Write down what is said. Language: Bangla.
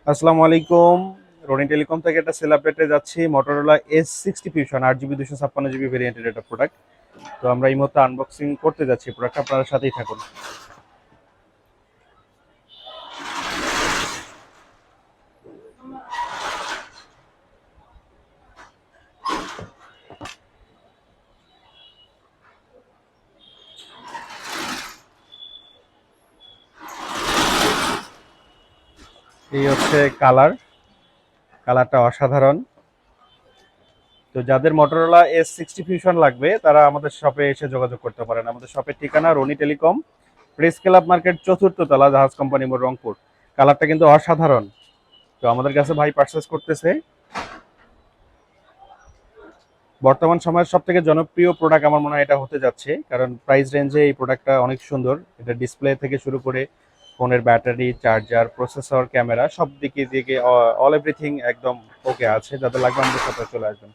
আসসালামু আলাইকুম। রনি টেলিকম থেকে একটা সেল আপডেটে যাচ্ছি। Motorola S60 fusion 8 GB 256 GB ভেরিয়েন্টের একটা প্রোডাক্ট। তো আমরা এই মুহূর্তে আনবক্সিং করতে যাচ্ছি প্রোডাক্ট, আপনারা সাথেই থাকুন। এই হচ্ছে কালারটা অসাধারণ। তো যাদের মোটরোলা S60 ফিউশন লাগবে তারা আমাদের শপে এসে যোগাযোগ করতে পারেন। আমাদের শপের ঠিকানা Rony telecom, press club market, চতুর্থ তলা, জাহাজ কোম্পানি মোড়, রংপুর। কালারটা কিন্তু অসাধারণ। তো আমাদের কাছে ভাই পার্চেস করতেছে। বর্তমান সময়ের সব থেকে জনপ্রিয় প্রোডাক্ট আমার মনে হয় এটা হতে যাচ্ছে, কারণ প্রাইস রেঞ্জে এই প্রোডাক্টটা অনেক সুন্দর। এটা ডিসপ্লে থেকে শুরু করে ফোনের ব্যাটারি, চার্জার, প্রসেসর, ক্যামেরা সব দিকে দিকে অল এভরিথিং একদম ওকে আছে। যাদের লাগবে আমাদের সাথে চলে আসবেন।